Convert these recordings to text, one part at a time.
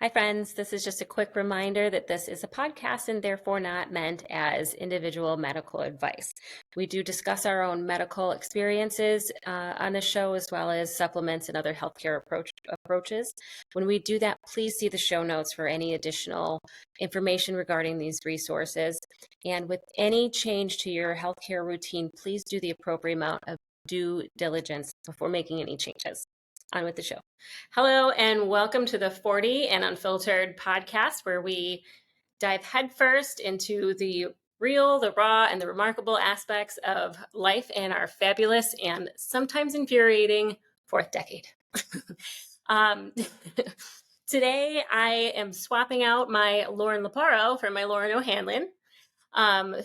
Hi, friends. This is just a quick reminder that this is a podcast and therefore not meant as individual medical advice. We do discuss our own medical experiences on the show, as well as supplements and other healthcare approaches. When we do that, please see the show notes for any additional information regarding these resources. And with any change to your healthcare routine, please do the appropriate amount of due diligence before making any changes. On with the show. Hello, and welcome to the 40 and Unfiltered podcast, where we dive headfirst into the real, the raw, and the remarkable aspects of life in our fabulous and sometimes infuriating fourth decade. Today, I am swapping out my Lauren Leparo for my Lauren O'Hanlon,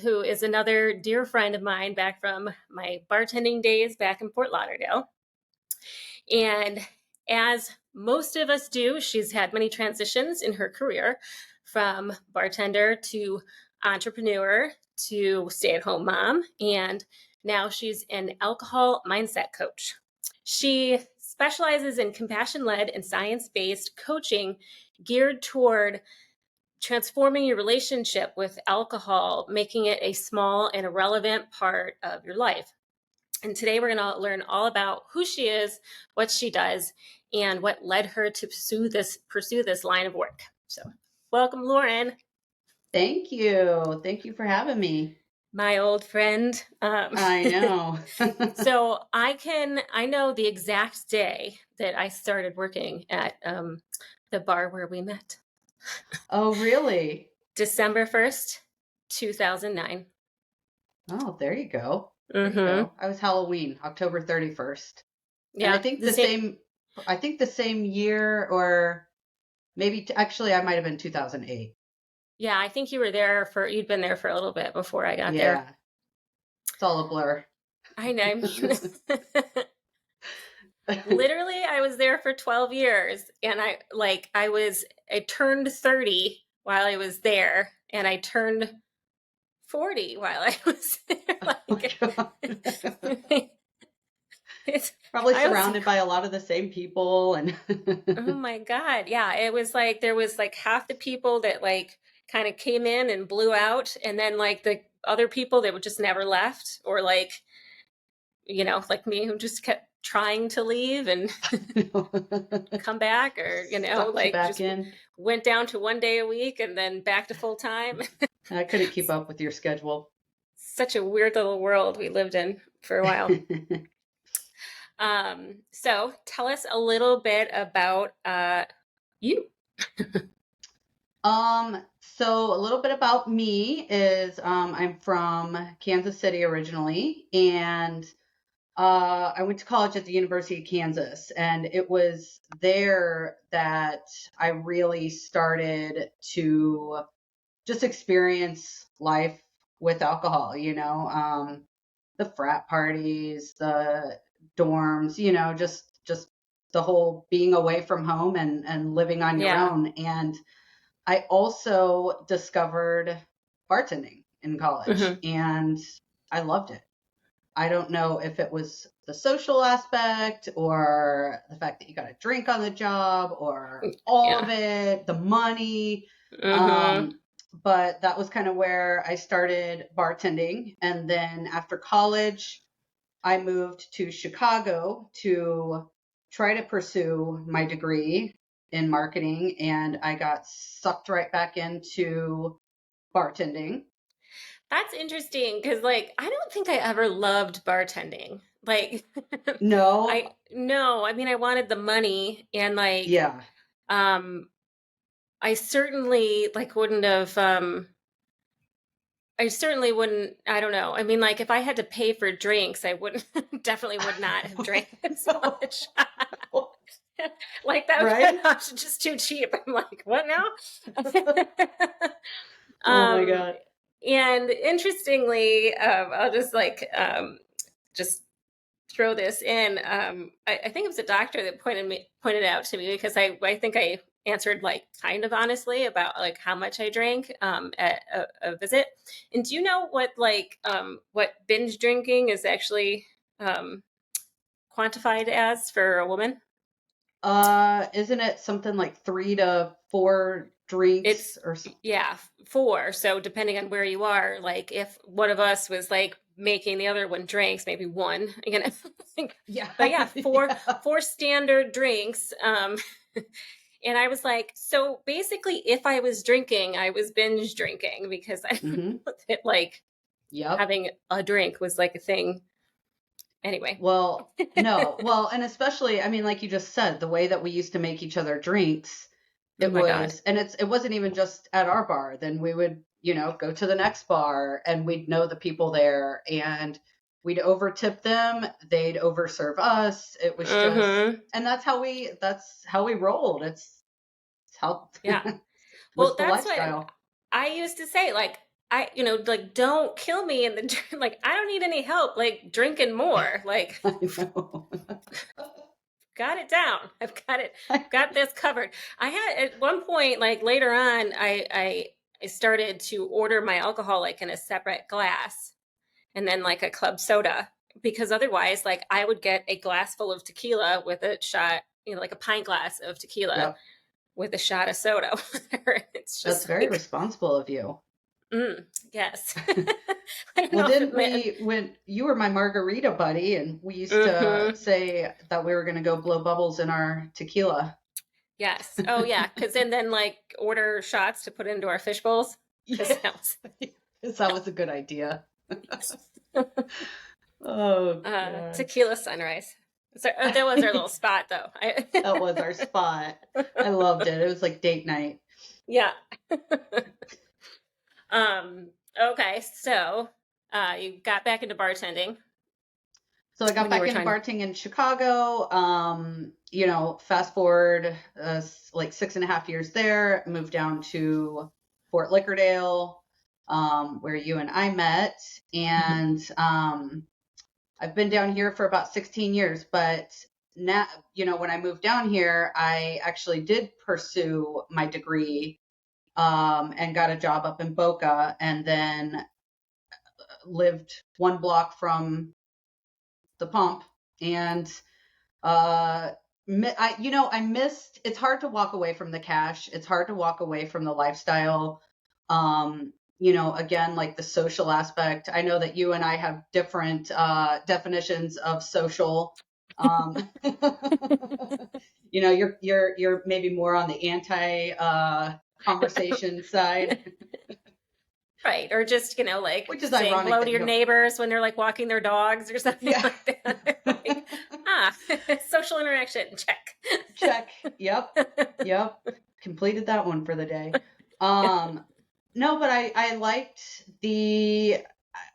who is another dear friend of mine back from my bartending days back in Fort Lauderdale. And as most of us do, she's had many transitions in her career, from bartender to entrepreneur to stay-at-home mom, and now she's an alcohol mindset coach. She specializes in compassion-led and science-based coaching geared toward transforming your relationship with alcohol, making it a small and irrelevant part of your life. And today we're going to learn all about who she is, what she does, and what led her to pursue this line of work. So welcome, Lauren. Thank you. Thank you for having me. My old friend. I know. So I know the exact day that I started working at the bar where we met. Oh, really? December 1st, 2009. Oh, there you go. There you Mm-hmm. go. I was Halloween, October 31st. Yeah. And I think the same year, or maybe actually I might have been 2008. Yeah, I think you'd been there for a little bit before I got there. Yeah. It's all a blur. I know. I mean, literally, I was there for 12 years, and I turned 30 while I was there, and I turned 40 while I was there. It's Probably surrounded by a lot of the same people and oh my God. Yeah, it was like there was like half the people that like kind of came in and blew out, and then like the other people that would just never left, or like like me, who just kept trying to leave and come back, or Sucked back just in. went down to 1 day a week and then back to full time. I couldn't keep up with your schedule. Such a weird little world we lived in for a while. So tell us a little bit about you. So a little bit about me is I'm from Kansas City originally, and I went to college at the University of Kansas, and it was there that I really started to just experience life with alcohol, the frat parties, the dorms, just the whole being away from home and living on your own. And I also discovered bartending in college, and I loved it. I don't know if it was the social aspect or the fact that you got to drink on the job or all of it, the money. But that was kind of where I started bartending. And then after college, I moved to Chicago to try to pursue my degree in marketing, and I got sucked right back into bartending. That's interesting, because I don't think I ever loved bartending. No. I mean, I wanted the money, and Yeah. I certainly wouldn't have I don't know. I mean, if I had to pay for drinks, I definitely would not have drank as much. That right? was just too cheap. I'm like, what now? Oh my God. And interestingly, I'll just just throw this in. I think it was a doctor that pointed out to me, because I think I answered kind of honestly about how much I drank at a visit. And do you know what binge drinking is actually quantified as for a woman? Isn't it something like 3 to 4 drinks It's or something? yeah, four. So depending on where you are, like if one of us was like making the other one drinks, maybe one, you know. Yeah. But yeah, Yeah. four standard drinks. And I was like, so basically, if I was drinking, I was binge drinking because I Hmm. it, like Yep. having a drink was like a thing. Anyway, Well, no. Well, and especially, I mean, like you just said, the way that we used to make each other drinks, oh it my God. was, and it wasn't even just at our bar. Then we would, go to the next bar and we'd know the people there and we'd overtip them. They'd overserve us. It was just, Mm-hmm. and that's how we rolled. It's how Yeah. Well, was the that's what lifestyle. I used to say. Like, like, don't kill me in the like. I don't need any help. Like, drinking more. Like, I know. got it down. I've got this covered. I had at one point, like later on, I started to order my alcohol like in a separate glass, and then like a club soda, because otherwise, like I would get a glass full of tequila with a shot, like a pint glass of tequila Yep. with a shot of soda. It's That's just very like, responsible of you. yes. I don't Well, know if didn't it meant. we, when you were my margarita buddy, and we used to Mm-hmm. say that we were going to go blow bubbles in our tequila? Yes. Oh, yeah. Because then like order shots to put into our fish bowls. Because Yeah, that was that was a good idea. Oh, gosh. tequila sunrise. So that was our little spot, though. That was our spot. I loved it. It was like date night. Yeah. um. Okay. So, you got back into bartending So I got when you back were into trying to. bartending in Chicago. Fast forward like 6.5 years there, moved down to Fort Lickerdale, where you and I met. And I've been down here for about 16 years, but now, when I moved down here, I actually did pursue my degree, and got a job up in Boca, and then lived one block from the pump. And uh, I missed, it's hard to walk away from the cash. It's hard to walk away from the lifestyle. Again, like the social aspect. I know that you and I have different definitions of social. Um, you're maybe more on the anti conversation side, Right. Or just, like which is saying ironic hello to that your neighbors when they're like walking their dogs or something yeah. like that. Like, ah, social interaction, check. Check. Yep. Yep. Completed that one for the day. Um, no, but I liked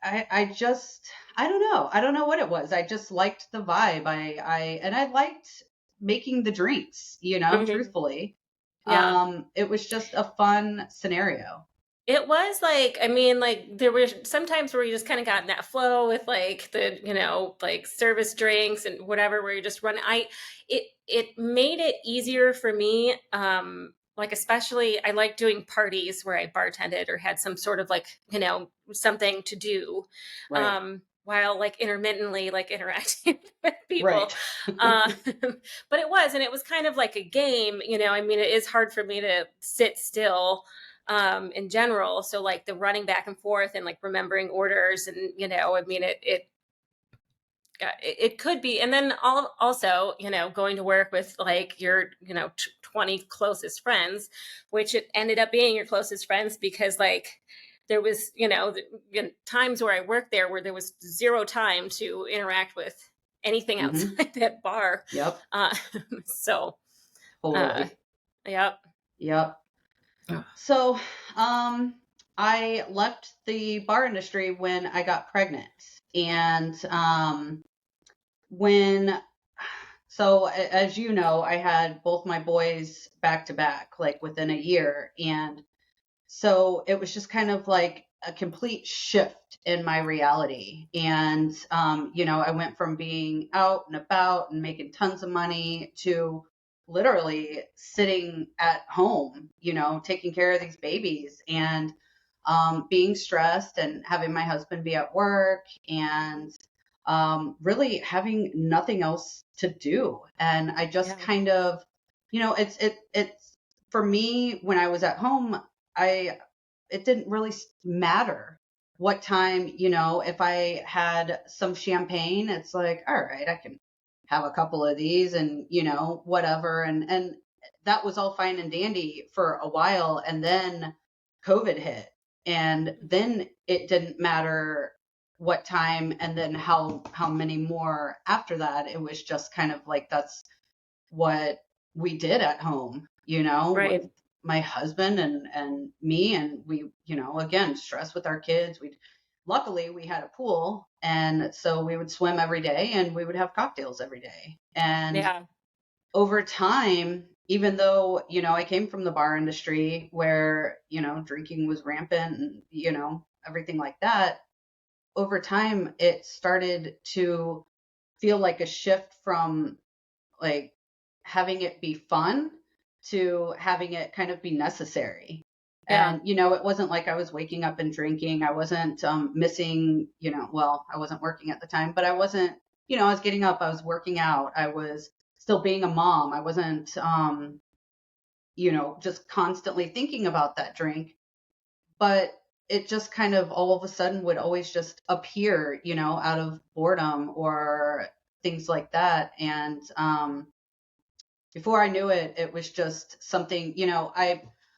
I just, I don't know. I don't know what it was. I just liked the vibe. And I liked making the drinks, Hmm. truthfully. Yeah. It was just a fun scenario. It was like, I mean, like there were sometimes where you just kind of got in that flow with like the, like service drinks and whatever, where you just run. It made it easier for me. Like especially I like doing parties where I bartended or had some sort of like, something to do, Right. while like intermittently like interacting with people. Right. Uh, but and it was kind of like a game, I mean, it is hard for me to sit still in general, so like the running back and forth and like remembering orders, and I mean it could be. And then also going to work with like your 20 closest friends, which it ended up being your closest friends, because like there was times where I worked there where there was zero time to interact with anything Hmm. outside that bar. Yep. uh, so uh Totally. yep. Yep. So, I left the bar industry when I got pregnant. And when, so as you know, I had both my boys back to back, like within a year. And so it was just kind of like a complete shift in my reality. And, I went from being out and about and making tons of money to literally sitting at home, taking care of these babies and being stressed and having my husband be at work. And really having nothing else to do. And I just Yeah. kind of, it's for me when I was at home, I it didn't really matter what time, if I had some champagne, it's like, all right, I can have a couple of these and, whatever. And that was all fine and dandy for a while. And then COVID hit. And then it didn't matter what time and then how many more after that. It was just kind of like that's what we did at home, with Right. my husband and me. And we, again, stress with our kids. Luckily we had a pool. And so we would swim every day and we would have cocktails every day. And Yeah. over time, even though, I came from the bar industry where, drinking was rampant and, everything like that, over time it started to feel like a shift from like having it be fun to having it kind of be necessary. Yeah. And, it wasn't like I was waking up and drinking. I wasn't missing, well, I wasn't working at the time, but I wasn't, I was getting up, I was working out, I was still being a mom. I wasn't, just constantly thinking about that drink. But it just kind of all of a sudden would always just appear, out of boredom or things like that. And before I knew it, it was just something,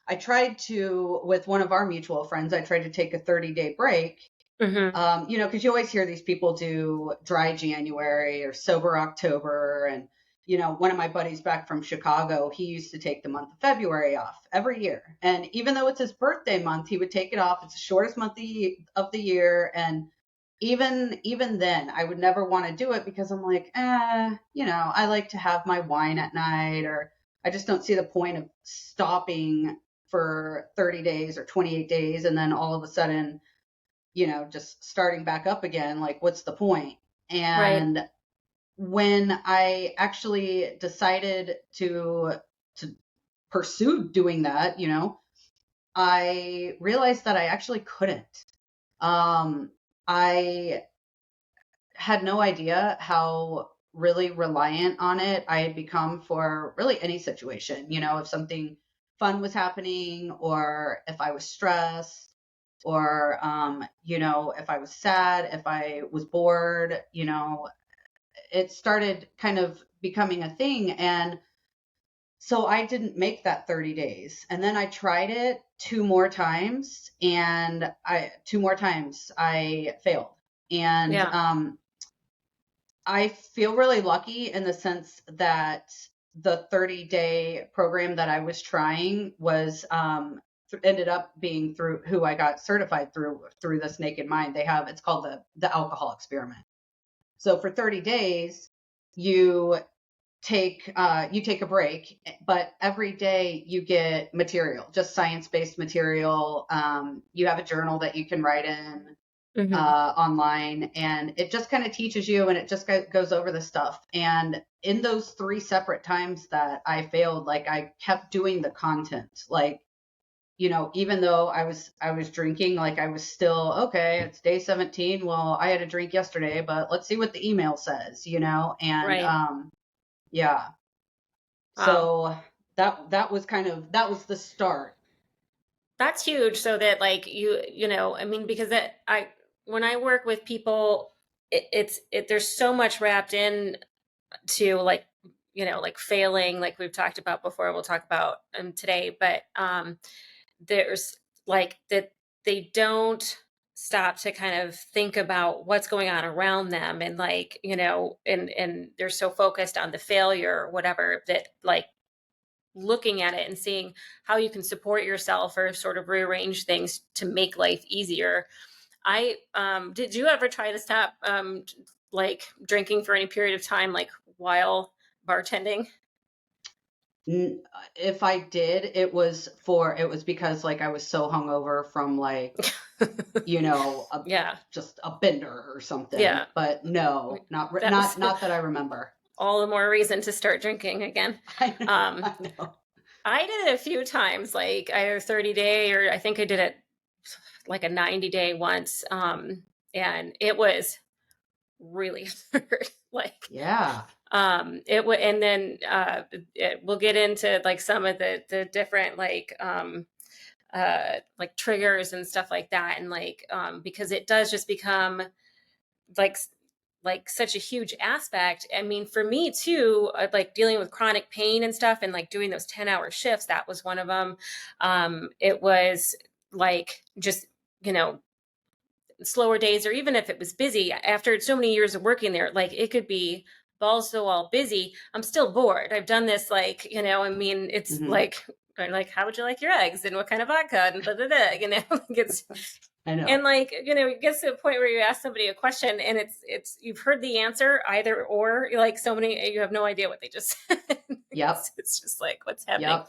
I tried to, with one of our mutual friends, I tried to take a 30-day break, Hmm. because you always hear these people do dry January or sober October. And, one of my buddies back from Chicago, he used to take the month of February off every year. And even though it's his birthday month, he would take it off. It's the shortest month of the year. And even then, I would never want to do it because I'm like, I like to have my wine at night, or I just don't see the point of stopping for 30 days or 28 days and then all of a sudden, just starting back up again. Like, what's the point? Right. And when I actually decided to pursue doing that, I realized that I actually couldn't. I had no idea how really reliant on it I had become for really any situation. If something fun was happening, or if I was stressed, or if I was sad, if I was bored, it started kind of becoming a thing. And so I didn't make that 30 days. And then I tried it two more times I failed. And Yeah. I feel really lucky in the sense that the 30-day program that I was trying was ended up being through who I got certified through this Naked Mind. It's called the alcohol experiment. So for 30 days, you take a break, but every day you get material, just science-based material. You have a journal that you can write in Hmm. online, and it just kind of teaches you, and it just goes over the stuff. And in those three separate times that I failed, like I kept doing the content, like, even though I was drinking, like I was still, okay, it's day 17. Well, I had a drink yesterday, but let's see what the email says, and Right. yeah. Wow. So that was the start. That's huge. So that like I mean, because when I work with people, there's so much wrapped in to like, like failing, like we've talked about before, we'll talk about today, but there's like that they don't stop to kind of think about what's going on around them, and like, and they're so focused on the failure or whatever, that like looking at it and seeing how you can support yourself or sort of rearrange things to make life easier. I did you ever try to stop like drinking for any period of time, like while bartending? If I did, it was because like I was so hungover from like, you know, a, Yeah. just a bender or something. Yeah. But no, That was not that I remember. all the more reason to start drinking again. I know, Um, I know. I did it a few times, like I had a 30-day, or I think I did it like a 90-day once. And it was really hard. Like, Yeah. it would, and then we'll get into like some of the different like triggers and stuff like that, and like because it does just become like like such a huge aspect. I mean, for me too, like dealing with chronic pain and stuff, and like doing those 10-hour shifts, that was one of them. It was like just, you know, slower days, or even if it was busy after so many years of working there, like it could be balls to the wall busy. I'm still bored. I've done this, like, you know, I mean, it's Hmm. like, how would you like your eggs and what kind of vodka and blah, blah, blah, you know, like it's, I and know. like, you know, it gets to a point where you ask somebody a question and you've heard the answer either or, like so many, you have no idea what they just said. Yep. It's just like, what's happening? Yep.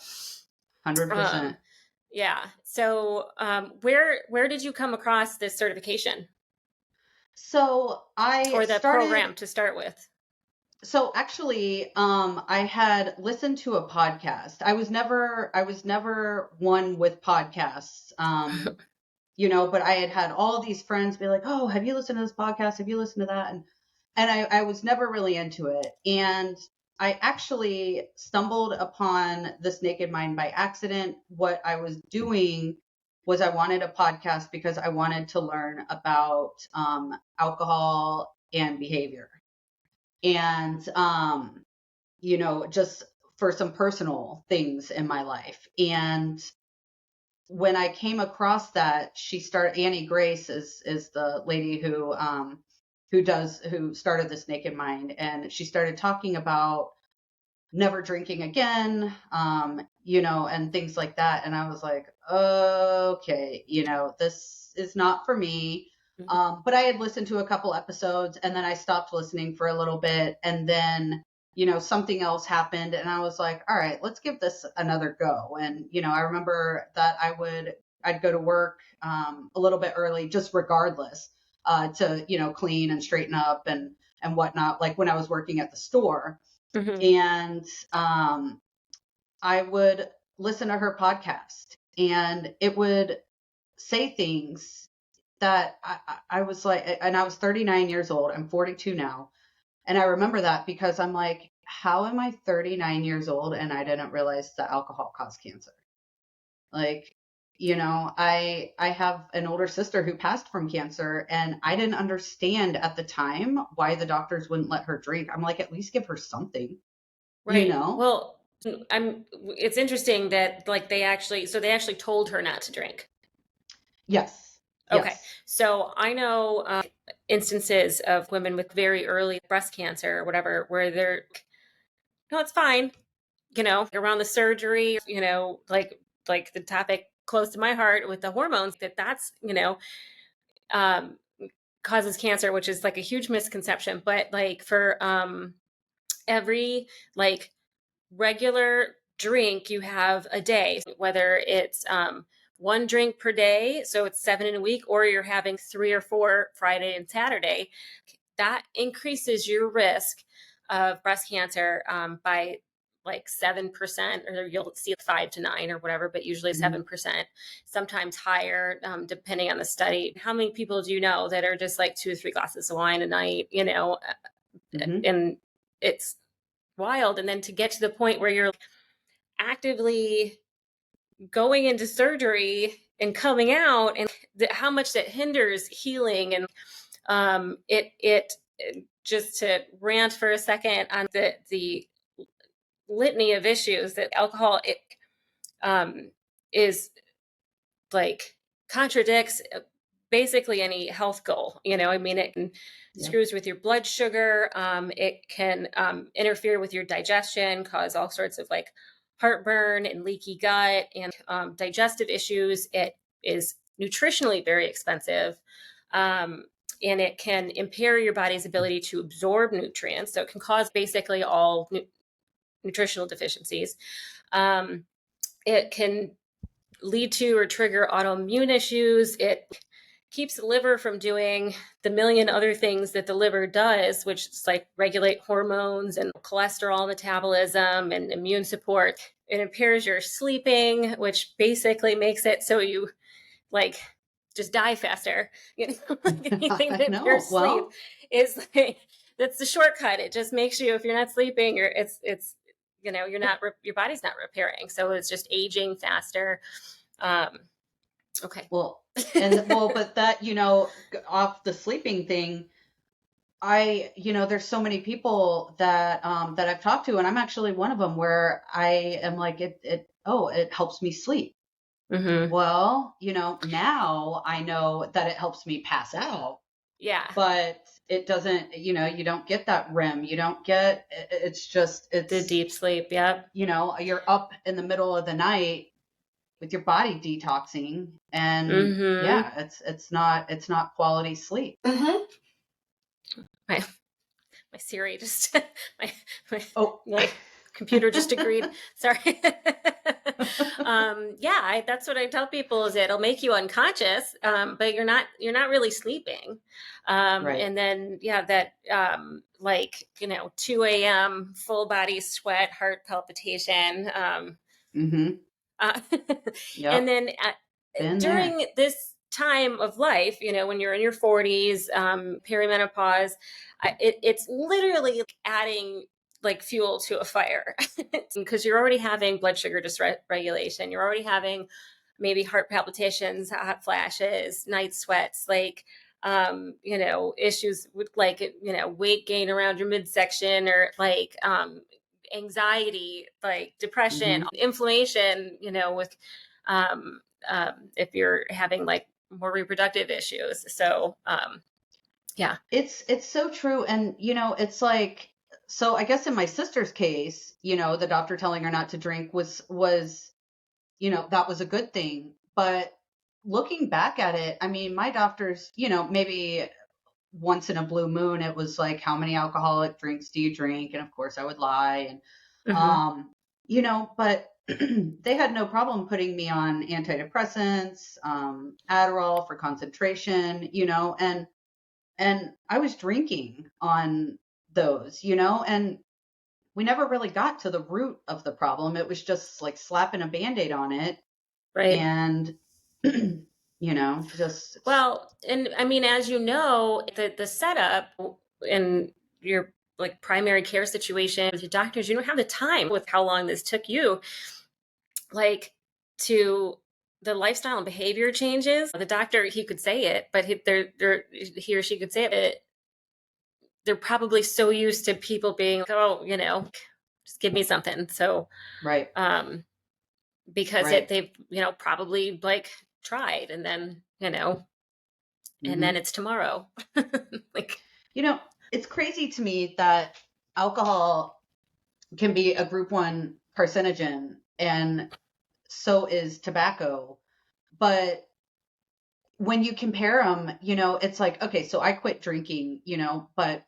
100%. Um, yeah. So, where did you come across this certification So I or the started, program to start with? so actually, I had listened to a podcast. I was never one with podcasts. But I had had all these friends be like, "Oh, have you listened to this podcast? Have you listened to that?" And I was never really into it. And I actually stumbled upon This Naked Mind by accident. What I was doing was I wanted a podcast because I wanted to learn about alcohol and behavior, and just for some personal things in my life. And when I came across that, Annie Grace is the lady who started This Naked Mind, and she started talking about never drinking again, and things like that. And I was like, okay, this is not for me. Mhm. But I had listened to a couple episodes and then I stopped listening for a little bit. And then, something else happened and I was like, all right, let's give this another go. And, I remember that I'd go to work a little bit early, just regardless, to, clean and straighten up and whatnot, like when I was working at the store. Mhm. And I would listen to her podcast, and it would say things that I was like, and I was 39 years old. I'm 42 now. And I remember that because I'm like, how am I 39 years old and I didn't realize that alcohol caused cancer? Like, I have an older sister who passed from cancer, and I didn't understand at the time why the doctors wouldn't let her drink. I'm like, at least give her something, you Right. know? Well, it's interesting that like they actually told her not to drink. Yes. Okay. Yes. So I know instances of women with very early breast cancer or whatever, where they're, no, it's fine, you know, around the surgery, you know, like the topic close to my heart with the hormones, that's, you know, um, causes cancer, which is like a huge misconception. But like for every like regular drink you have a day, whether it's one drink per day, so it's 7 in a week, or you're having 3 or 4 Friday and Saturday, that increases your risk of breast cancer by like 7%, or you'll see 5 to 9 or whatever, but usually Hmm. 7%, sometimes higher, depending on the study. How many people do you know that are just like 2 or 3 glasses of wine a night, you know? Hmm. And it's wild. And then to get to the point where you're actively going into surgery and coming out, and how much that hinders healing. And it just to rant for a second on the litany of issues that alcohol um, is like contradicts basically any health goal. You know, I mean, it can Yep. screws with your blood sugar. It can interfere with your digestion, cause all sorts of like heartburn and leaky gut and digestive issues. It is nutritionally very expensive. Um, and it can impair your body's ability to absorb nutrients. So it can cause basically all nutritional deficiencies. Um, it can lead to or trigger autoimmune issues. It keeps the liver from doing the million other things that the liver does, which is like regulate hormones and cholesterol metabolism and immune support. It impairs your sleeping, which basically makes it so you like just die faster. You know, like anything I that impairs know. sleep Well, is like, that's the shortcut. It just makes you, if you're not sleeping, your body's not repairing. So it's just aging faster. Okay. Well, but that, off the sleeping thing, there's so many people that I've talked to, and I'm actually one of them, where I am like, it helps me sleep. Mm-hmm. Well, now I know that it helps me pass out, Yeah. but it doesn't, you don't get that REM. You don't get, The deep sleep. Yep. you're up in the middle of the night with your body detoxing, and Mm-hmm. yeah, it's not quality sleep. Mm-hmm. My Siri just my Oh, my computer just agreed. Sorry. Yeah, that's what I tell people is it'll make you unconscious, but you're not really sleeping. right. And then that 2 a.m. full body sweat, heart palpitation. Mm-hmm. Uh, and Yep. then Been there. during this time of life, when you're in your 40s, perimenopause, it's literally adding like fuel to a fire because you're already having blood sugar dysregulation. You're already having maybe heart palpitations, hot flashes, night sweats, issues with weight gain around your midsection, or anxiety, like depression, Mm-hmm. inflammation, with if you're having like more reproductive issues. So yeah. It's so true. And it's like, so I guess in my sister's case, the doctor telling her not to drink was that was a good thing. But looking back at it, I mean, my doctors, maybe once in a blue moon, it was like, how many alcoholic drinks do you drink? And of course I would lie. And Hmm. but they had no problem putting me on antidepressants, Adderall for concentration, and I was drinking on those, and we never really got to the root of the problem. It was just like slapping a Band-Aid on it, Right. and just Well, and I mean, as you know, the setup in your like primary care situation with your doctors, you don't have the time with how long this took you, like to the lifestyle and behavior changes. The doctor, he could say it, but he or she could say it. They're probably so used to people being like, oh, just give me something. So, right, um, because right. they've, probably like tried, and then, and then Hmm. it's tomorrow. Like, It's crazy to me that alcohol can be a group 1 carcinogen, and so is tobacco. But when you compare them, it's like, okay, so I quit drinking, but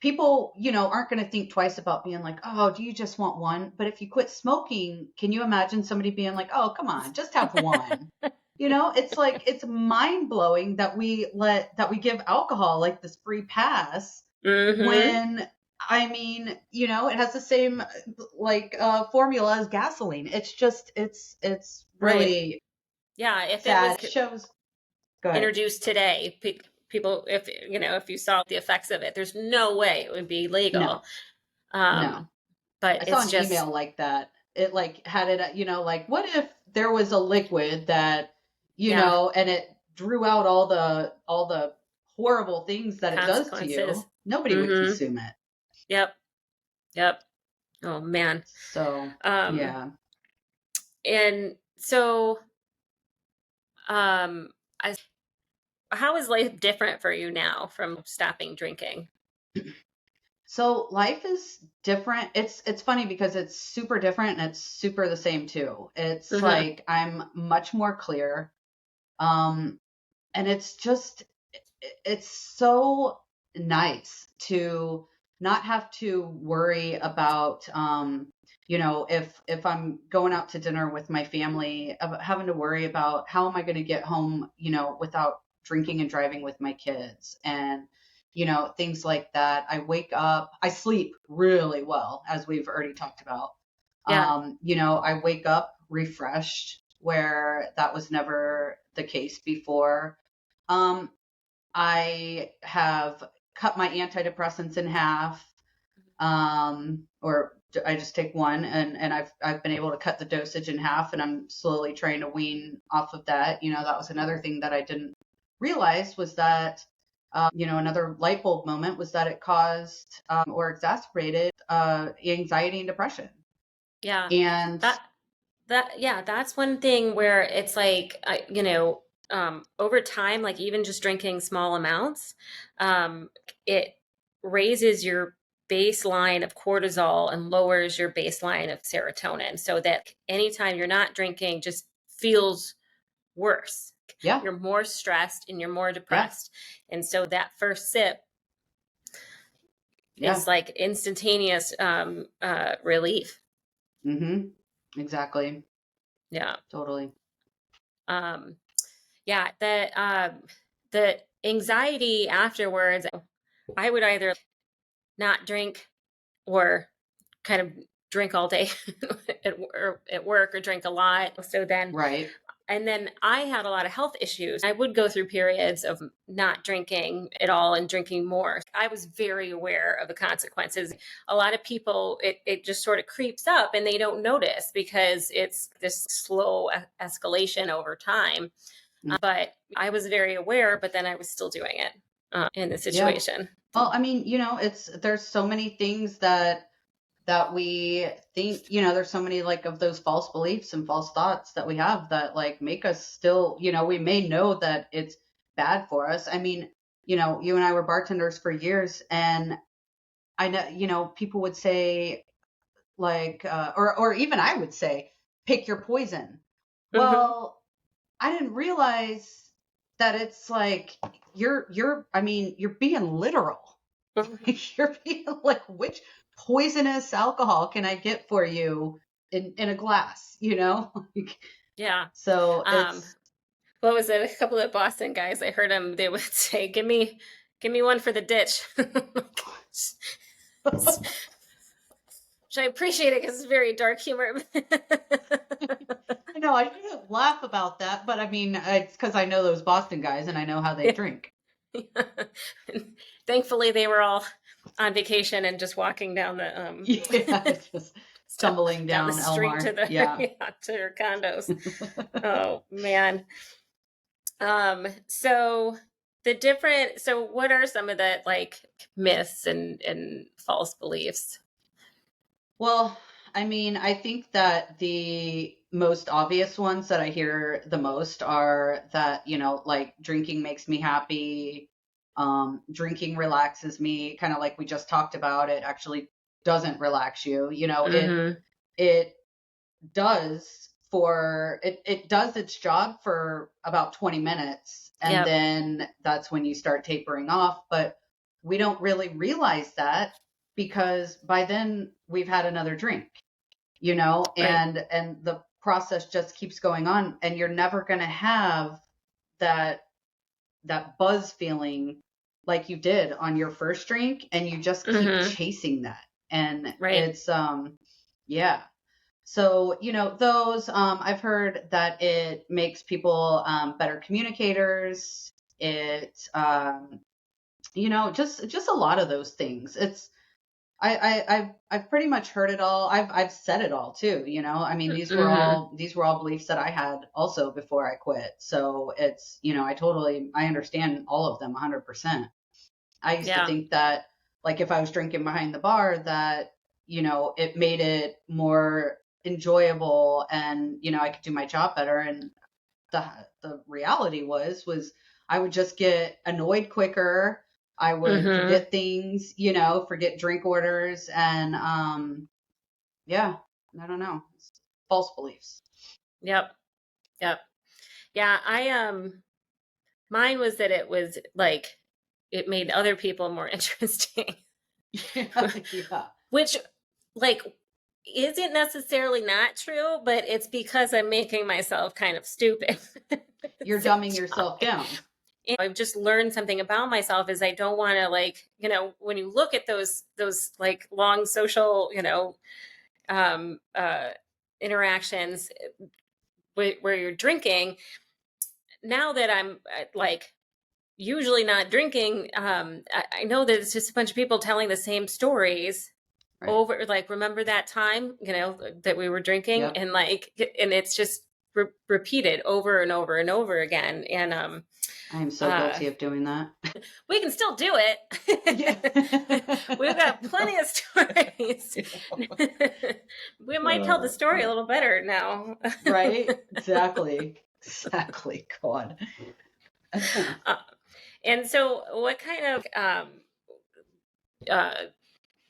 people, aren't going to think twice about being like, oh, do you just want one? But if you quit smoking, can you imagine somebody being like, oh, come on, just have one? It's like, it's mind blowing that we give alcohol like this free pass, mm-hmm. when, I mean, it has the same like formula as gasoline. It's just, it's Right. really Yeah. If it was sad. Shows good. introduced today, people, if you saw the effects of it, there's no way it would be legal. No, no. Um, but I saw it's an just email like that. It like had it, like, what if there was a liquid that, yeah, and it drew out all the horrible things that it does to consequences. you? Nobody would Mm-hmm. consume it. Yep. Yep. Oh man. So, Um, yeah. and so, um, I, how is life different for you now from stopping drinking? So life is different. It's funny because it's super different and it's super the same too. It's Mm-hmm. like I'm much more clear. Um, and it's just it's so nice to not have to worry about if I'm going out to dinner with my family, about having to worry about how am I going to get home, without drinking and driving with my kids, and things like that. I sleep really well, as we've already talked about. Yeah. I wake up refreshed, where that was never the case before. um I have, cut my antidepressants in half, or I just take one, and I've been able to cut the dosage in half, and I'm slowly trying to wean off of that. That was another thing that I didn't realize was that, another light bulb moment was that it caused, or exacerbated, anxiety and depression. Yeah. And That's one thing where it's like, over time, like even just drinking small amounts, it raises your baseline of cortisol and lowers your baseline of serotonin, so that anytime you're not drinking just feels worse. yeah, You're more stressed and you're more yeah, depressed. And so that first sip yeah. is like instantaneous relief. Exactly. Yeah. Totally. Um, yeah, the anxiety afterwards, I would either not drink or kind of drink all day at work, or drink a lot. So then, Right. and then I had a lot of health issues. I would go through periods of not drinking at all and drinking more. I was very aware of the consequences. A lot of people, it just sort of creeps up and they don't notice because it's this slow escalation over time. But I was very aware, but then I was still doing it in the Yeah. situation. Well, I mean, there's so many things that we think, there's so many like of those false beliefs and false thoughts that we have that like make us still, we may know that it's bad for us. I mean, you and I were bartenders for years, and I know, people would say like, or even I would say, pick your poison. Mm-hmm. Well, I didn't realize that it's like I mean, you're being literal. Mm-hmm. You're being like, which poisonous alcohol can I get for you in a glass, Yeah. So Um, it's what was it? A couple of Boston guys, I heard them, they would say, give me one for the ditch. Which I appreciate it because it's very dark humor. I know I shouldn't laugh about that, but I mean, it's because I know those Boston guys and I know how they drink. Thankfully, they were all on vacation and just walking down the Yeah, just tumbling down the down street to Elmar. the Yeah. to their condos. Oh man. So so what are some of the like myths and false beliefs? Well, I mean, I think that the most obvious ones that I hear the most are that, like drinking makes me happy. Drinking relaxes me, kind of like we just talked about. It actually doesn't relax you. Mm-hmm. It it does its job for about 20 minutes, and Yep. then that's when you start tapering off, but we don't really realize that because by then we've had another drink, Right. and the process just keeps going on, and you're never going to have that buzz feeling like you did on your first drink, and you just keep Mm-hmm. chasing that. And Right. it's yeah. So, those, I've heard that it makes people better communicators. It, just a lot of those things. I've pretty much heard it all. I've said it all too. I mean, Mm-hmm. these were all beliefs that I had also before I quit. So it's, I understand all of them 100%. I used to Yeah. think that, like, if I was drinking behind the bar, that, it made it more enjoyable, and, I could do my job better. And the reality was I would just get annoyed quicker. I would Mm-hmm. forget things, forget drink orders, and yeah, I don't know. It's false beliefs. Yep. Yep. Yeah. Mine was that it was like it made other people more interesting, Yeah, yeah. which like isn't necessarily not true, but it's because I'm making myself kind of stupid at the You're same dumbing yourself time. down. And I've just learned something about myself is I don't want to like, when you look at those like long social, um, uh, interactions where you're drinking, now that I'm like usually not drinking, I know that it's just a bunch of people telling the same stories Right. over, like, remember that time, that we were drinking, Yep. and it's just repeated over and over and over again. And I am so uh guilty of doing that. we can still do Yeah. it. We've got plenty of stories. We might tell the Oh, story a God. little better now. Right? Exactly. Exactly. God. Uh, and so, what kind of uh,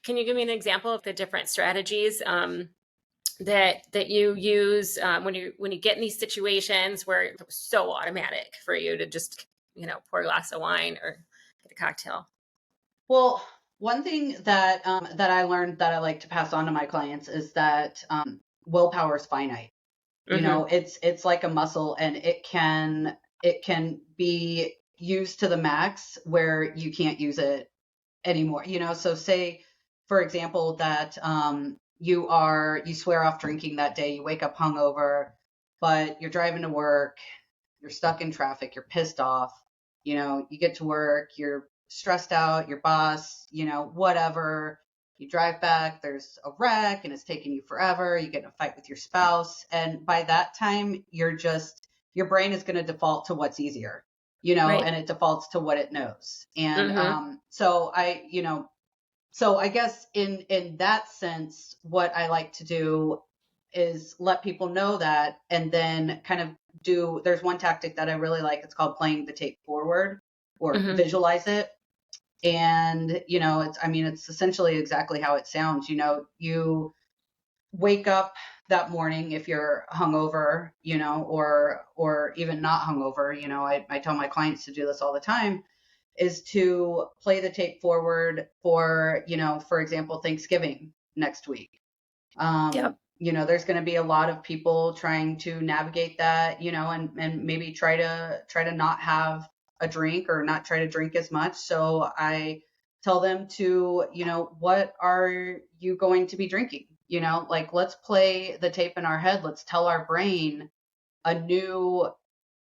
can you give me an example of the different strategies that you use when you get in these situations where it's so automatic for you to just pour a glass of wine or get a cocktail? Well, one thing that I learned that I like to pass on to my clients is that willpower is finite. You Mm-hmm. know, it's like a muscle, and it can be used to the max where you can't use it anymore. You know, so say, for example, that you swear off drinking that day, you wake up hungover, but you're driving to work, you're stuck in traffic, you're pissed off, you know, you get to work, you're stressed out, your boss, you know, whatever. You drive back, there's a wreck and it's taking you forever. You get in a fight with your spouse. And by that time, your brain is going to default to what's easier, you know, Right. and it defaults to what it knows. And Mm-hmm. so I guess in that sense, what I like to do is let people know that, and then kind of there's one tactic that I really like. It's called playing the tape forward, or Mm-hmm. visualize it. And, you know, it's essentially exactly how it sounds. You know, you wake up that morning, if you're hungover, you know, or even not hungover, you know, I tell my clients to do this all the time, is to play the tape forward for, you know, for example, Thanksgiving next week. Yep. You know, there's going to be a lot of people trying to navigate that, you know, and maybe try to not have a drink, or not try to drink as much. So I tell them to, you know, what are you going to be drinking? You know, like, let's play the tape in our head. Let's tell our brain a new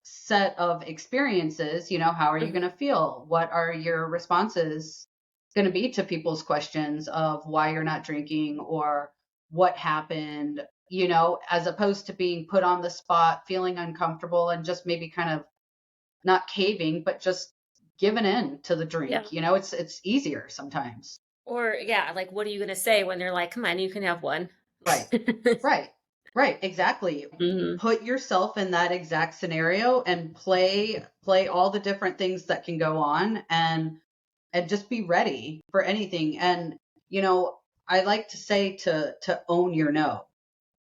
set of experiences. You know, how are you Mm-hmm. going to feel? What are your responses going to be to people's questions of why you're not drinking, or what happened, you know, as opposed to being put on the spot, feeling uncomfortable, and just maybe kind of not caving, but just giving in to the Yeah. drink. You know, it's easier sometimes. Or, yeah, like, what are you going to say when they're like, come on, you can have one? Right. Right. Right. Exactly. Hmm. Put yourself in that exact scenario and play all the different things that can go on, and just be ready for anything. And, you know, I like to say to own your no.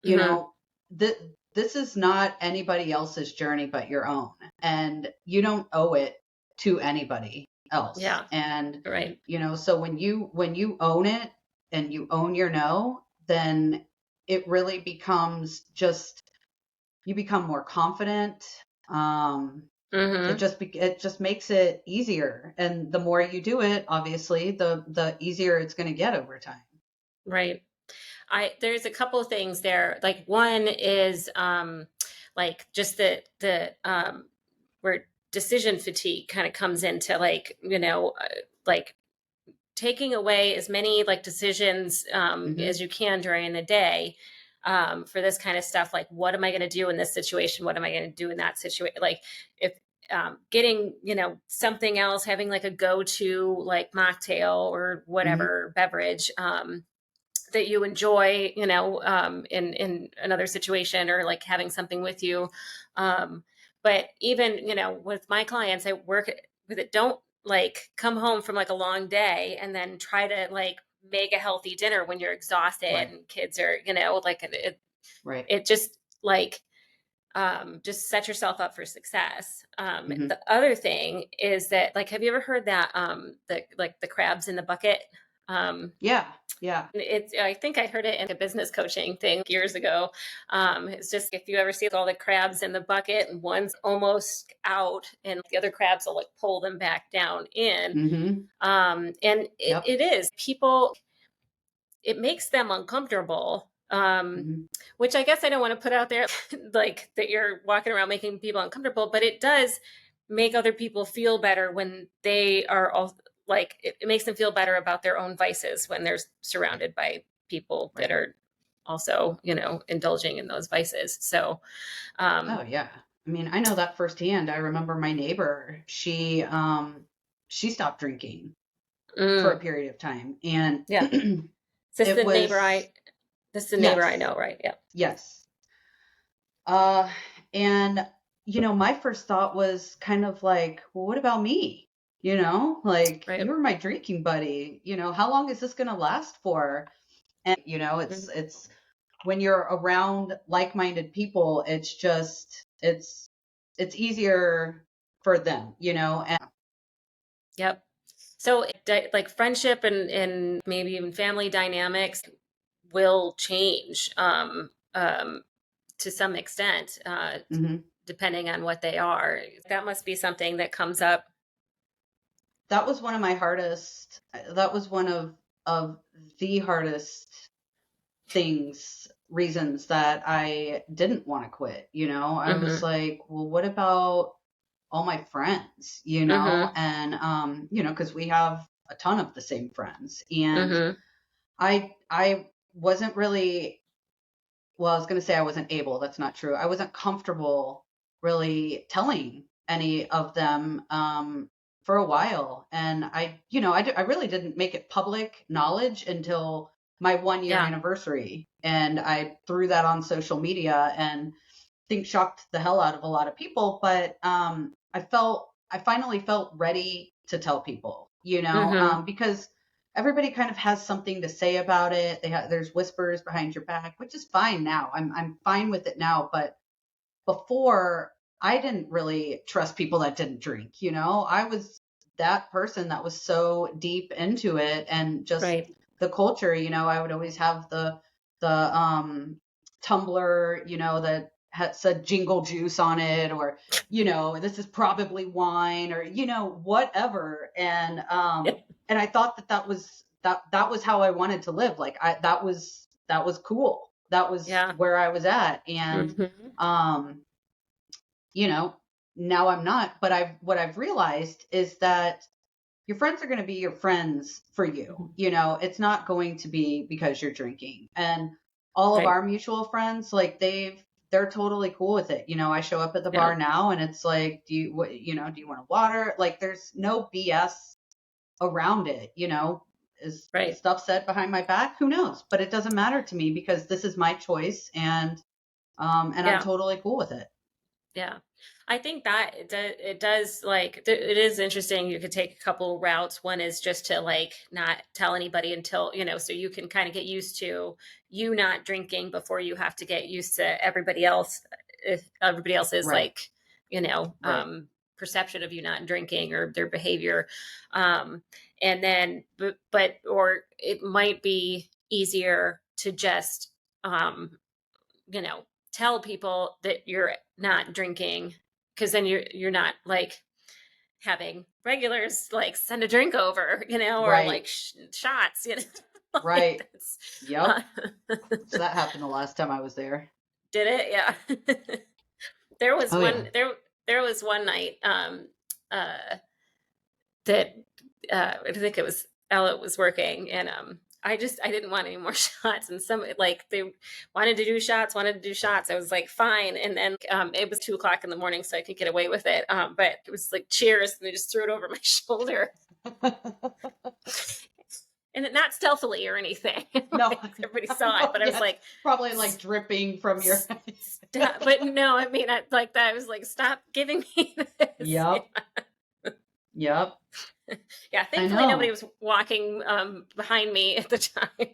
You Hmm. know, this is not anybody else's journey but your own, and you don't owe it to anybody else. Yeah. And, Right. you know, so when you own it, and you own your no, then it really becomes just, you become more confident. Um, Hmm. it just makes it easier, and the more you do it, obviously, the easier it's going to get over time. Right. There's a couple of things there. Like, one is like, just where decision fatigue kind of comes into, like, like, taking away as many, like, decisions Hmm. as you can during the day, for this kind of stuff. Like, what am I going to do in this situation? What am I going to do in that situation? Like, if getting, something else, having like a go-to, like, mocktail or Hmm. whatever beverage, that you enjoy, in another situation, or like having something with you. But even, with my clients, I work with it. Don't, like, come home from, like, a long day and then try to, like, make a healthy dinner when you're exhausted Right. and kids are, like, Right. it just, like, just set yourself up for success. Hmm. The other thing is that, like, have you ever heard that, the crabs in the bucket? Um, Yeah. Yeah. I think I heard it in a business coaching thing years ago. It's just, if you ever see all the crabs in the bucket and one's almost out, and the other crabs will, like, pull them back down in. Hmm. And Yep. it is people, it makes them uncomfortable. Hmm. Which I guess I don't want to put out there, like, that you're walking around making people uncomfortable, but it does. make other people feel better when they are all like, it makes them feel better about their own vices when they're surrounded by people that Right. are also, indulging in those vices. So, Oh yeah. I mean, I know that firsthand. I remember my neighbor, she stopped drinking for a mm, period of time, and yeah. Is this it the neighbor was I yes. know, right? Yeah. Yes. And my first thought was kind of like, well, what about me? Like Right. you were my drinking buddy. How long is this going to last for? And Mhm. it's when you're around like-minded people, it's easier for them, and Yep. So, like friendship and maybe even family dynamics will change to some extent, mhm. depending on what they are. That must be something that comes up. That was one of my hardest that was one of the hardest reasons that I didn't want to quit. I was Hmm. like, well, what about all my friends, Hmm. and because we have a ton of the same friends, and Hmm. I wasn't really, well, I was going to say I wasn't able. That's not true. I wasn't comfortable really telling any of them for a while. And I really didn't make it public knowledge until my 1 year Yeah. anniversary. And I threw that on social media and I think shocked the hell out of a lot of people. But I finally felt ready to tell people, Hmm. because everybody kind of has something to say about it. There's whispers behind your back, which is fine now. I'm fine with it now, but before I didn't really trust people that didn't drink, I was that person that was so deep into it and just Right. the culture, I would always have the tumbler, that had said jingle juice on it, or this is probably wine, or whatever. And I thought that was how I wanted to live. Like that was cool. That was Yeah. where I was at. And Hmm. um, you know, now I'm not, but what I've realized is that your friends are going to be your friends for you. It's not going to be because you're drinking. And all of Right. our mutual friends, like they're totally cool with it. I show up at the Yeah. bar now and it's like, do you want a water? Like there's no BS around it. Is Right. stuff said behind my back? Who knows? But it doesn't matter to me because this is my choice, and I'm Yeah. totally cool with it. Yeah. I think that it does like it is interesting. You could take a couple routes. One is just to like not tell anybody until, so you can kind of get used to you not drinking before you have to get used to everybody else. If everybody else is Right. like, Right. perception of you not drinking or their behavior. Um, and then, or it might be easier to just, um, you know, tell people that you're not drinking, because then you're not like having regulars like send a drink over, or like Right. shots, like Right. that's uh, Yep. So that happened the last time I was there. did it? Yeah. there was Oh one yeah. there was one night uh that I think it was Ella was working, and I didn't want any more shots, and some like they wanted to do shots. I was like fine, and then it was 2 o'clock in the morning, so I could get away with it. But it was like cheers, and they just threw it over my shoulder, and not stealthily or anything. No. Like everybody saw it, but I was Yeah, it's like, probably like dripping from your stop. But no, I mean, like that. I was like, stop giving me this. Yep. Yep. Yeah, I thankfully nobody know. was walking behind me at the time.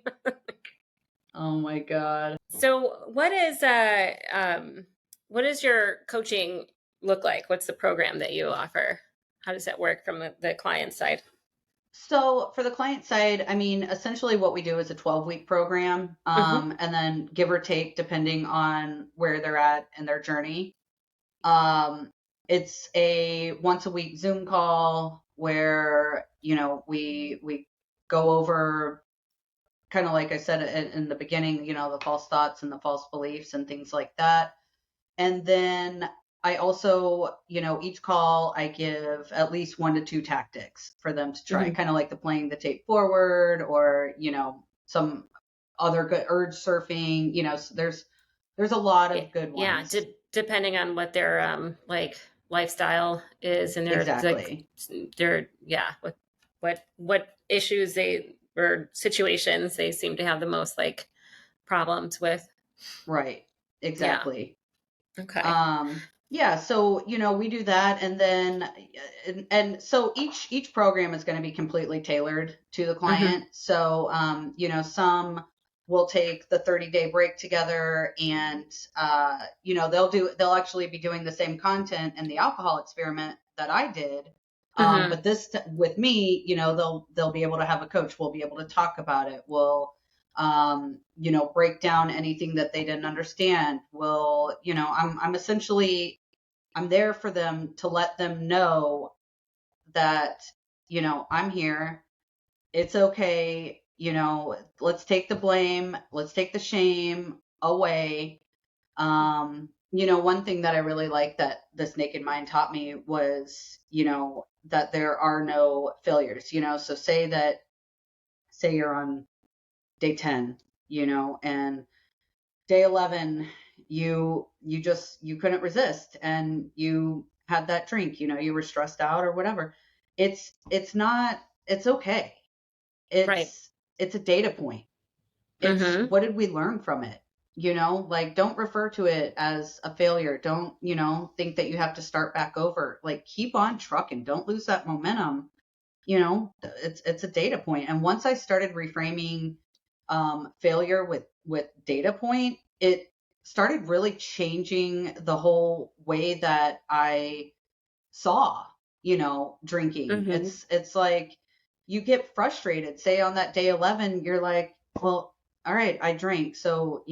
Oh my God. So, what does your coaching look like? What's the program that you offer? How does that work from the client side? So for the client side, I mean, essentially what we do is a 12-week program, Hmm. and then give or take depending on where they're at in their journey. Um, it's a once a week Zoom call where, we go over, kind of like I said in the beginning, the false thoughts and the false beliefs and things like that. And then I also, each call I give at least 1 to 2 tactics for them to try, Hmm. kind of like the playing the tape forward, or, some other good urge surfing, so there's a lot of good Yeah, ones. depending on what their like lifestyle is and their like Exactly. their yeah, what issues they or situations they seem to have the most like problems with. Right. Yeah. Exactly. Okay. Yeah, so we do that, and then and so each program is going to be completely tailored to the Hmm. client. So some will take the 30-day break together, and they'll actually be doing the same content in the alcohol experiment that I did. Hmm. But with me, they'll be able to have a coach. We'll be able to talk about it. We'll break down anything that they didn't understand. Will, I'm essentially, I'm there for them to let them know that, I'm here. It's okay. Let's take the blame. Let's take the shame away. One thing that I really like that this Naked Mind taught me was, that there are no failures, so say you're on day 10, and day 11 you couldn't resist and you had that drink, you were stressed out or whatever. It's not, it's okay. Right. It's a data point. It's, Hmm. what did we learn from it? Like, don't refer to it as a failure. Don't, think that you have to start back over. Like, keep on trucking. Don't lose that momentum. It's a data point. And once I started reframing failure with data point, it started really changing the whole way that I saw, drinking. Hmm. It's like, you get frustrated. Say on that day 11, you're like, well, all right, I drank, so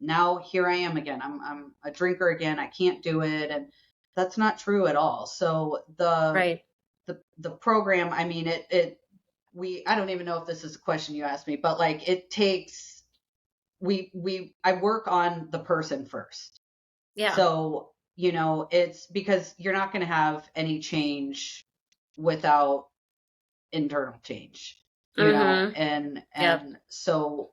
now here I am again. I'm a drinker again. I can't do it, and that's not true at all. So Right. the program, I mean, it we I don't even know if this is a question you asked me, but like, it takes, I work on the person first. Yeah. So, it's because you're not going to have any change without internal change, Hmm. Yep. and so,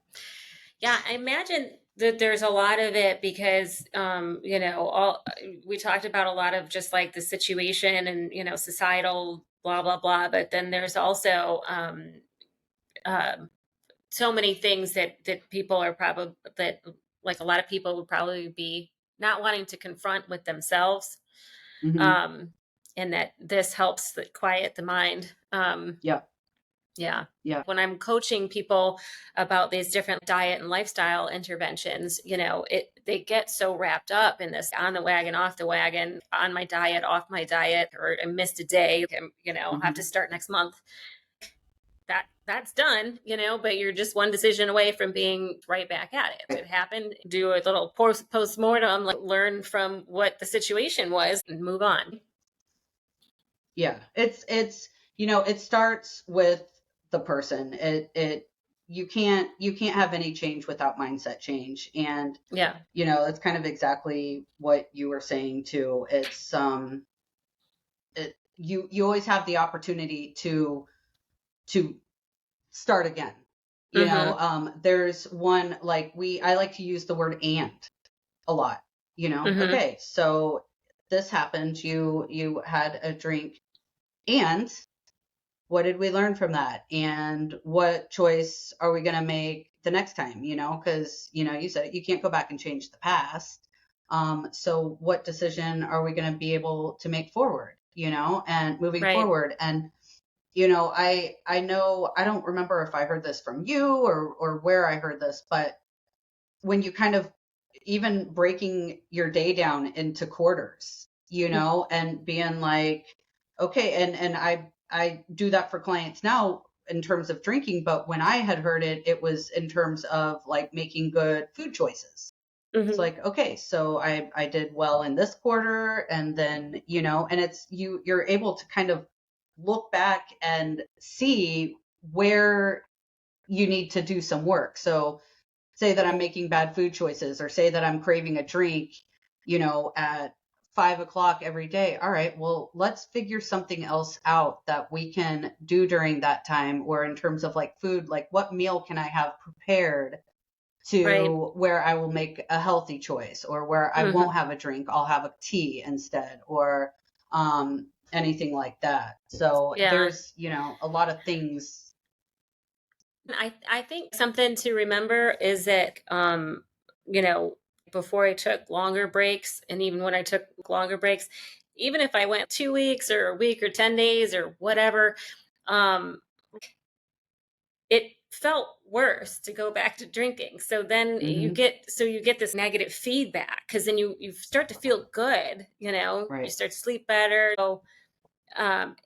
Yeah, I imagine that there's a lot of it because, all we talked about a lot of just like the situation and, societal blah, blah, blah. But then there's also um, so many things that people are probably, that like a lot of people would probably be not wanting to confront with themselves. mhm, Um, and that this helps quiet the mind. yeah, Yeah. yeah, When I'm coaching people about these different diet and lifestyle interventions, they get so wrapped up in this on the wagon, off the wagon, on my diet, off my diet, or I missed a day, have to mhm, start next month. That's done, but you're just one decision away from being right back at it. It happened. Do a little post mortem, like learn from what the situation was and move on. yeah. It starts with the person. You can't have any change without mindset change, and Yeah. that's kind of exactly what you were saying too. You always have the opportunity to start again. Mm-hmm. There's one, like, I like to use the word and a lot. Mm-hmm. Okay, so this happened. You had a drink, and what did we learn from that? And what choice are we going to make the next time? Because you said it, you can't go back and change the past. So what decision are we going to be able to make forward? And moving Right. forward, and I know, I don't remember if I heard this from you or where I heard this, but when you kind of, even breaking your day down into quarters, and being like, okay, and I do that for clients now in terms of drinking, but when I had heard it, it was in terms of like making good food choices. It's Mm-hmm. like, okay, so I did well in this quarter, and then, and you're able to kind of look back and see where you need to do some work. So say that I'm making bad food choices, or say that I'm craving a drink, at 5 o'clock every day. All right, well, let's figure something else out that we can do during that time, or in terms of like food, like what meal can I have prepared Right. to where I will make a healthy choice, or where I Hmm. won't have a drink, I'll have a tea instead, or anything like that. So Yeah. there's, a lot of things. I think something to remember is that, you know, before I took longer breaks, and even when I took longer breaks, even if I went 2 weeks or a week or 10 days or whatever, um, it felt worse to go back to drinking. So then Hmm. you get this negative feedback, because then you start to feel good, you Right. start to sleep better. So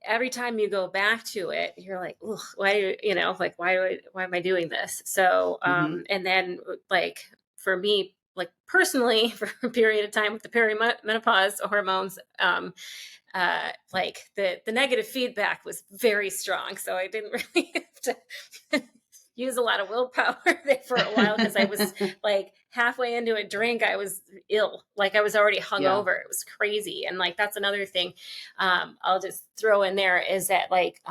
every time you go back to it, you're like, ugh, why do like, why am I doing this? So, Hmm. and then like for me, like personally, for a period of time with the perimenopause hormones, like the negative feedback was very strong. So I didn't really have to use a lot of willpower there for a while, because I was like halfway into a drink, I was ill. Like I was already Yeah. hungover. It was crazy. And like that's another thing I'll just throw in there, is that like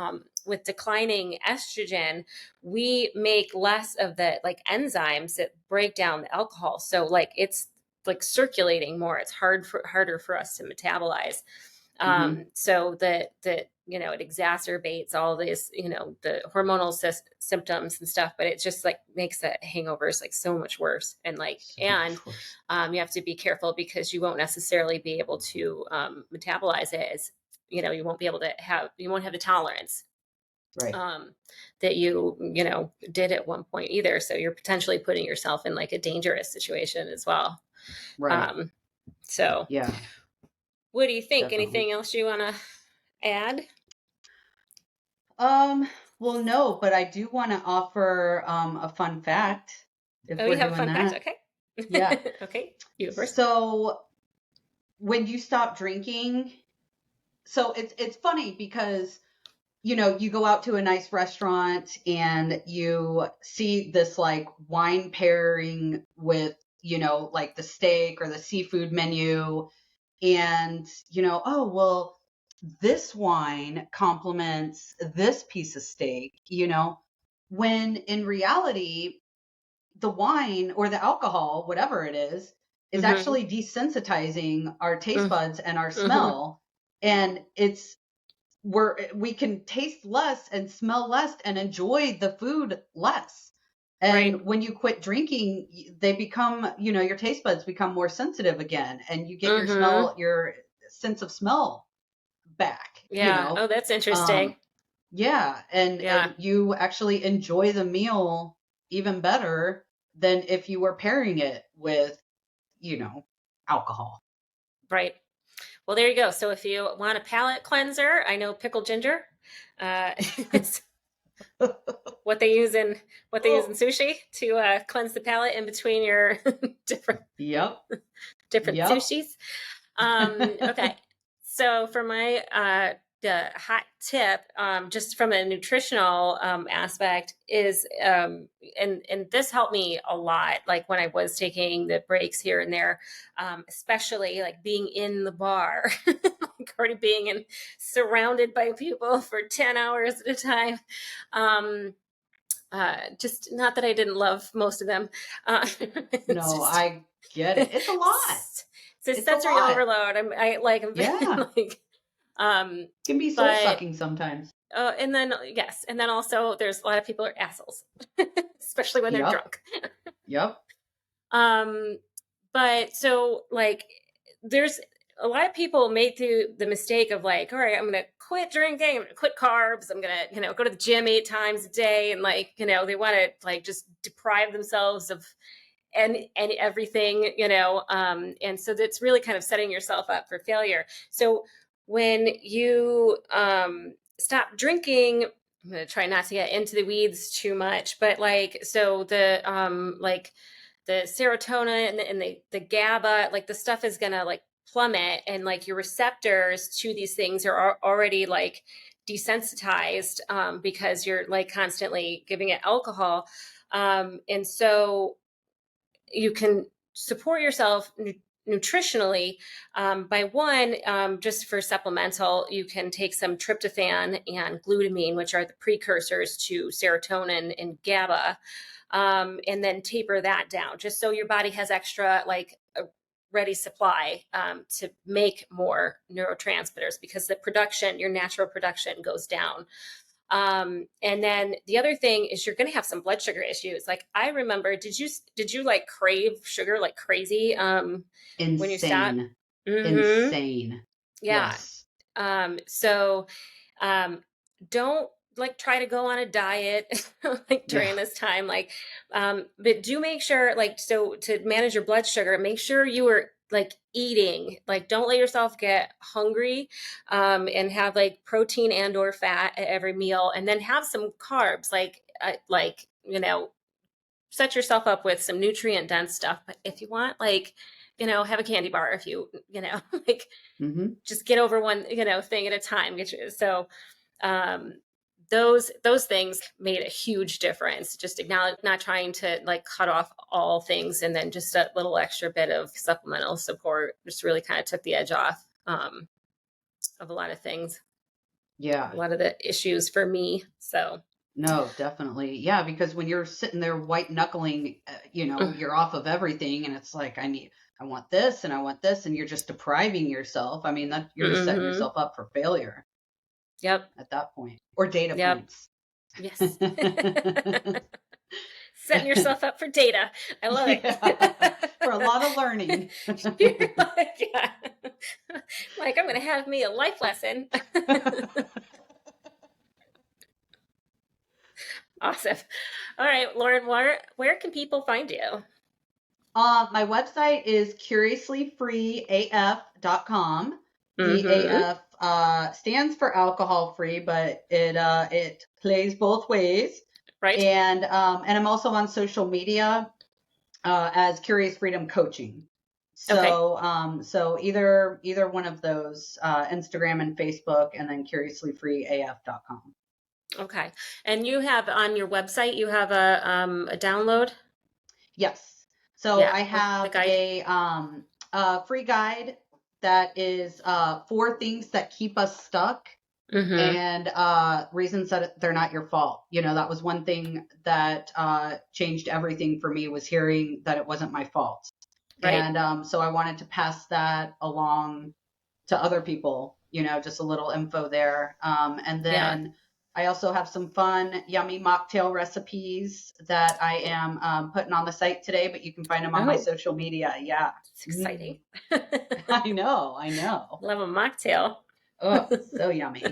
with declining estrogen, we make less of the like enzymes that break down the alcohol. So like it's like circulating more. It's harder for us to metabolize. Hmm. So that it exacerbates all these the hormonal symptoms and stuff, but it just like makes the hangovers like so much worse. And like So much worse. you have to be careful, because you won't necessarily be able to metabolize it as you won't have the tolerance Right. um, that you did at one point either. So you're potentially putting yourself in like a dangerous situation as well. Right. Um, so Yeah, what do you think? definitely. Anything else you want to add? Um, well, no, but I do want to offer a fun fact if Oh, you we're have a doing fun fact? that. Okay. Yeah. Okay. You first. So when you stop drinking, so it's funny because you go out to a nice restaurant and you see this like wine pairing with, like the steak or the seafood menu, and oh, well, this wine complements this piece of steak, when in reality, the wine or the alcohol, whatever it is Mm-hmm. actually desensitizing our taste Mm-hmm. buds and our Mm-hmm. smell. And we can taste less and smell less and enjoy the food less. Right. And when you quit drinking, they become, your taste buds become more sensitive again, and you get Mm-hmm. your sense of smell back, Yeah. Oh, that's interesting. Um, yeah, and Yeah. you actually enjoy the meal even better than if you were pairing it with, you know, alcohol. Right. Well, there you go. So if you want a palate cleanser, I know pickled ginger. It's what they use in Oh, sushi to cleanse the palate in between your different yep, yep. sushis. Okay. So for my the hot tip, just from a nutritional aspect, is and this helped me a lot. Like when I was taking the breaks here and there, especially like being in the bar, like already being surrounded by people for 10 hours at a time. Um, just not that I didn't love most of them. It's No, just I get it. It's a lot. it's a It's a sensory lot. overload. I'm Yeah, like, um, can be soul but sucking sometimes. and then yes, and then also there's a lot of people are assholes, especially when they're Yep, drunk. yep. Um, but so like there's a lot of people made the mistake of like, all right, I'm gonna quit drinking, I'm gonna quit carbs, I'm gonna go to the gym 8 times a day, and like they want to like just deprive themselves of and everything, and so that's really kind of setting yourself up for failure. So when you stop drinking, I'm going to try not to get into the weeds too much, but like so the serotonin and the GABA, like the stuff is going to like plummet, and like your receptors to these things are already like desensitized, because you're like constantly giving it alcohol, and so you can support yourself nutritionally, just for supplemental, you can take some tryptophan and glutamine, which are the precursors to serotonin and GABA, and then taper that down, just so your body has extra, like a ready supply, to make more neurotransmitters, because the production, your natural production, goes down. And then the other thing is you're going to have some blood sugar issues. Like, I remember, did you like crave sugar like crazy, when you stopped? Insane. Mm-hmm. Insane. Yeah. Yes. So, um, don't like try to go on a diet like Yeah. during this time, like, but do make sure, like, so to manage your blood sugar, make sure you are like eating, like, don't let yourself get hungry, and have like protein and or fat at every meal, and then have some carbs, like, set yourself up with some nutrient dense stuff. But if you want, like, have a candy bar, if like, Hmm. just get over one, thing at a time. So, um, those things made a huge difference. Just acknowledge, not trying to like cut off all things, and then just a little extra bit of supplemental support just really kind of took the edge off, of a lot of things, a Yeah. lot of the issues for me. So, No, definitely. Yeah, because when you're sitting there white knuckling, you're off of everything, and it's like, I want this and I want this, and you're just depriving yourself. I mean, that you're just setting mm-hmm. yourself up for failure Yep. at that point, or data Yep. points. Yes. Setting yourself up for data. I love Yeah, it. for a lot of learning. You're like, yeah. Like, I'm going to have me a life lesson. Awesome. All right, Lauren, where can people find you? My website is curiouslyfreeaf.com. The Mm-hmm. AF stands for alcohol free, but it plays both ways. Right. And I'm also on social media as Curious Freedom Coaching. Okay. So either one of those, Instagram and Facebook, and then curiouslyfreeaf.com. Okay. And you have on your website, you have a download? Yes. So Yeah, I with the have guide. a free guide that is 4 things that keep us stuck, Mm-hmm. and reasons that they're not your fault. That was one thing that changed everything for me, was hearing that it wasn't my fault. Right. And so I wanted to pass that along to other people, just a little info there. And Yeah. then I also have some fun, yummy mocktail recipes that I am putting on the site today, but you can find them on my Oh, social media. Yeah. it's Mhm. exciting. I know. I know. Love a mocktail. Oh, so yummy.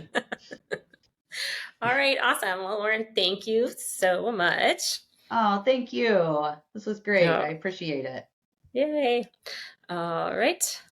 All right, awesome. Well, Lauren, thank you so much. Oh, thank you. This was great. I Oh, appreciate it. yay. All right.